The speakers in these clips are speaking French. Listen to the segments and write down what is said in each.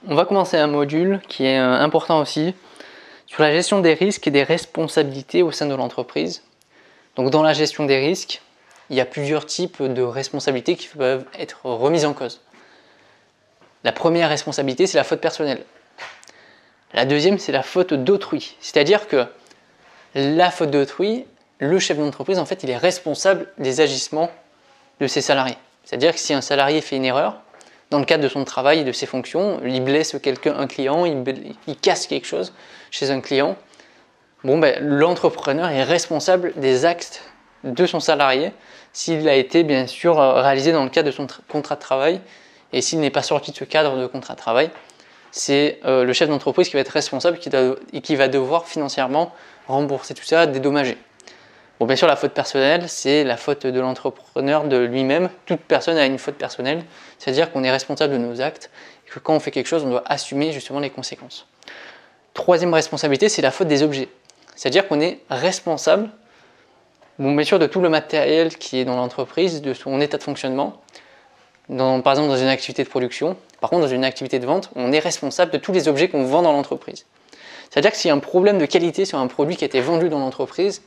On va commencer un module qui est important aussi sur la gestion des risques et des responsabilités au sein de l'entreprise. Donc dans la gestion des risques, il y a plusieurs types de responsabilités qui peuvent être remises en cause. La première responsabilité, c'est la faute personnelle. La deuxième, c'est la faute d'autrui. C'est-à-dire que la faute d'autrui, le chef d'entreprise, en fait, il est responsable des agissements de ses salariés. C'est-à-dire que si un salarié fait une erreur, dans le cadre de son travail et de ses fonctions, il blesse un client, il casse quelque chose chez un client, l'entrepreneur est responsable des actes de son salarié s'il a été bien sûr réalisé dans le cadre de son contrat de travail, et s'il n'est pas sorti de ce cadre de contrat de travail, c'est le chef d'entreprise qui va être responsable et qui va devoir financièrement rembourser tout ça, dédommager. Bon, bien sûr, la faute personnelle, c'est la faute de l'entrepreneur de lui-même. Toute personne a une faute personnelle, c'est-à-dire qu'on est responsable de nos actes et que quand on fait quelque chose, on doit assumer justement les conséquences. Troisième responsabilité, c'est la faute des objets. C'est-à-dire qu'on est responsable, bien sûr, de tout le matériel qui est dans l'entreprise, de son état de fonctionnement. Par exemple, dans une activité de production. Par contre, dans une activité de vente, on est responsable de tous les objets qu'on vend dans l'entreprise. C'est-à-dire que s'il y a un problème de qualité sur un produit qui a été vendu dans l'entreprise,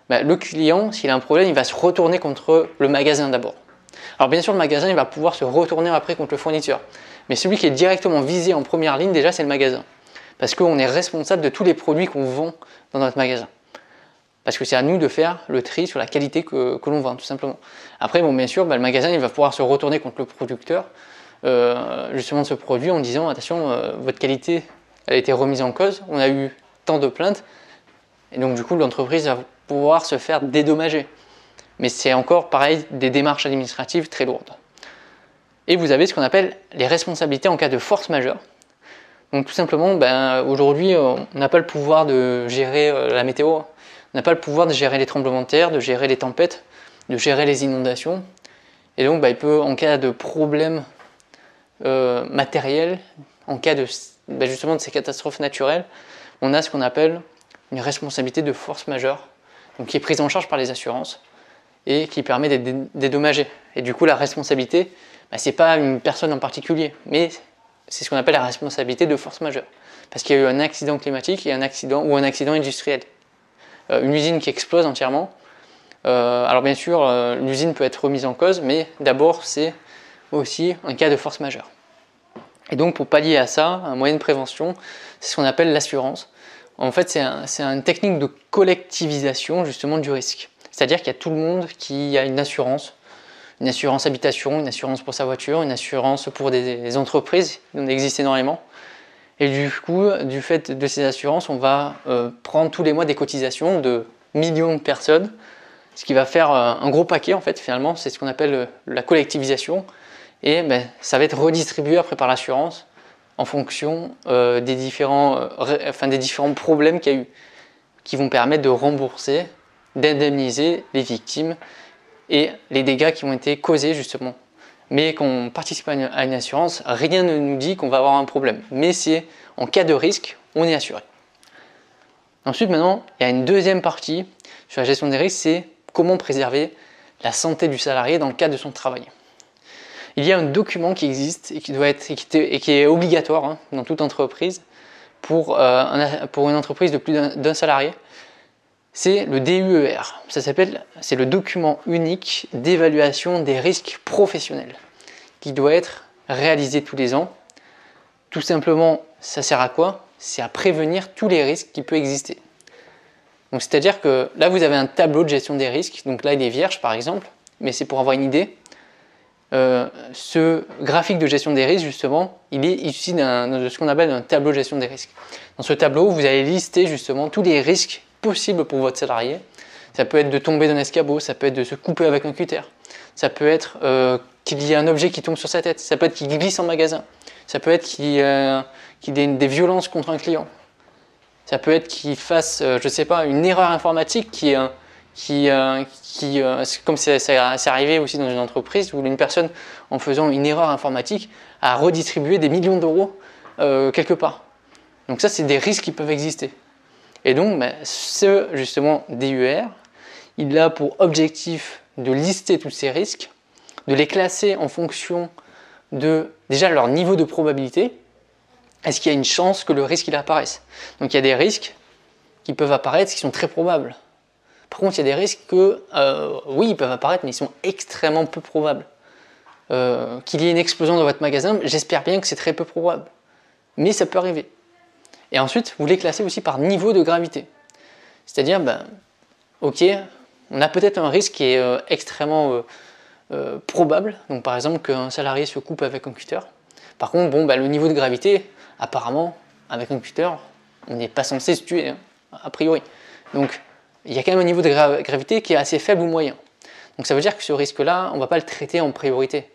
le client, s'il a un problème, il va se retourner contre le magasin d'abord. Alors bien sûr, le magasin, il va pouvoir se retourner après contre le fournisseur. Mais celui qui est directement visé en première ligne, déjà, c'est le magasin. Parce qu'on est responsable de tous les produits qu'on vend dans notre magasin. Parce que c'est à nous de faire le tri sur la qualité que l'on vend, tout simplement. Après, bien sûr, le magasin, il va pouvoir se retourner contre le producteur, justement de ce produit, en disant, attention, votre qualité, elle a été remise en cause, on a eu tant de plaintes, et donc du coup, l'entreprise va pouvoir se faire dédommager. Mais c'est encore pareil, des démarches administratives très lourdes. Et vous avez ce qu'on appelle les responsabilités en cas de force majeure. Donc tout simplement, aujourd'hui, on n'a pas le pouvoir de gérer la météo, on n'a pas le pouvoir de gérer les tremblements de terre, de gérer les tempêtes, de gérer les inondations. Et donc il peut, en cas de problème matériel, en cas de, justement de ces catastrophes naturelles, on a ce qu'on appelle une responsabilité de force majeure, donc qui est prise en charge par les assurances et qui permet d'être dédommagé. Et du coup, la responsabilité, ce n'est pas une personne en particulier, mais c'est ce qu'on appelle la responsabilité de force majeure. Parce qu'il y a eu un accident climatique et un accident industriel. Une usine qui explose entièrement. Alors bien sûr, l'usine peut être remise en cause, mais d'abord, c'est aussi un cas de force majeure. Et donc, pour pallier à ça, un moyen de prévention, c'est ce qu'on appelle l'assurance. En fait, c'est une technique de collectivisation justement du risque. C'est-à-dire qu'il y a tout le monde qui a une assurance habitation, une assurance pour sa voiture, une assurance pour des entreprises, il en existe énormément. Et du coup, du fait de ces assurances, on va prendre tous les mois des cotisations de millions de personnes, ce qui va faire un gros paquet en fait, finalement, c'est ce qu'on appelle la collectivisation. Et ça va être redistribué après par l'assurance en fonction des différents problèmes qu'il y a eu, qui vont permettre de rembourser, d'indemniser les victimes et les dégâts qui ont été causés justement. Mais quand on participe à une assurance, rien ne nous dit qu'on va avoir un problème. Mais c'est en cas de risque, on est assuré. Ensuite, maintenant, il y a une deuxième partie sur la gestion des risques, c'est comment préserver la santé du salarié dans le cadre de son travail. Il y a un document qui existe et qui est obligatoire dans toute entreprise pour une entreprise de plus d'un salarié. C'est le DUER. C'est le document unique d'évaluation des risques professionnels qui doit être réalisé tous les ans. Tout simplement, ça sert à quoi? C'est à prévenir tous les risques qui peuvent exister. Donc, c'est-à-dire que là, vous avez un tableau de gestion des risques. Donc là, il est vierge par exemple, mais c'est pour avoir une idée. Ce graphique de gestion des risques, justement, il est issu de ce qu'on appelle un tableau de gestion des risques. Dans ce tableau, vous allez lister justement tous les risques possibles pour votre salarié. Ça peut être de tomber d'un escabeau, ça peut être de se couper avec un cutter, ça peut être qu'il y ait un objet qui tombe sur sa tête, ça peut être qu'il glisse en magasin, ça peut être qu'il y ait des violences contre un client, ça peut être qu'il fasse, je sais pas, une erreur informatique comme c'est arrivé aussi dans une entreprise où une personne, en faisant une erreur informatique, a redistribué des millions d'euros quelque part. Donc ça, c'est des risques qui peuvent exister. Et donc, ce justement DUR, il a pour objectif de lister tous ces risques, de les classer en fonction de déjà leur niveau de probabilité. est-ce qu'il y a une chance que le risque il apparaisse? Donc il y a des risques qui peuvent apparaître, qui sont très probables. Par contre, il y a des risques que, oui, ils peuvent apparaître, mais ils sont extrêmement peu probables. Qu'il y ait une explosion dans votre magasin, j'espère bien que c'est très peu probable. Mais ça peut arriver. Et ensuite, vous les classez aussi par niveau de gravité. C'est-à-dire, ok, on a peut-être un risque qui est extrêmement probable. Donc par exemple, qu'un salarié se coupe avec un cutter. Par contre, bon, le niveau de gravité, apparemment, avec un cutter, on n'est pas censé se tuer, hein, a priori. Donc, il y a quand même un niveau de gravité qui est assez faible ou moyen. Donc ça veut dire que ce risque-là, on ne va pas le traiter en priorité.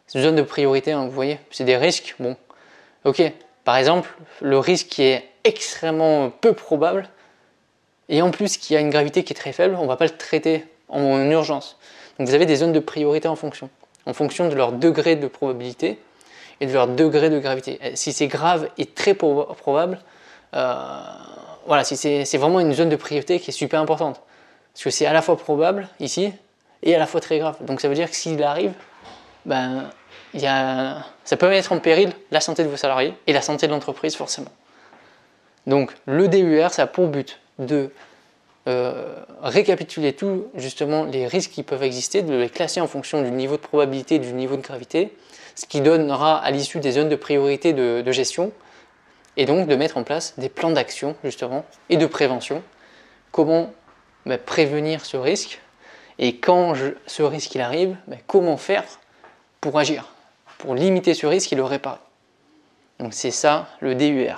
C'est une zone de priorité, hein, vous voyez. C'est des risques, bon, ok. Par exemple, le risque qui est extrêmement peu probable, et en plus qui a une gravité qui est très faible, on ne va pas le traiter en urgence. Donc vous avez des zones de priorité en fonction de leur degré de probabilité et de leur degré de gravité. Si c'est grave et très probable, voilà, si c'est vraiment une zone de priorité qui est super importante. Parce que c'est à la fois probable ici et à la fois très grave. Donc ça veut dire que s'il arrive, ça peut mettre en péril la santé de vos salariés et la santé de l'entreprise forcément. Donc le DER, ça a pour but de récapituler tout justement les risques qui peuvent exister, de les classer en fonction du niveau de probabilité et du niveau de gravité, ce qui donnera à l'issue des zones de priorité de gestion, et donc de mettre en place des plans d'action justement et de prévention. Comment prévenir ce risque, et quand ce risque il arrive, comment faire pour agir, pour limiter ce risque et le réparer. Donc c'est ça le DER.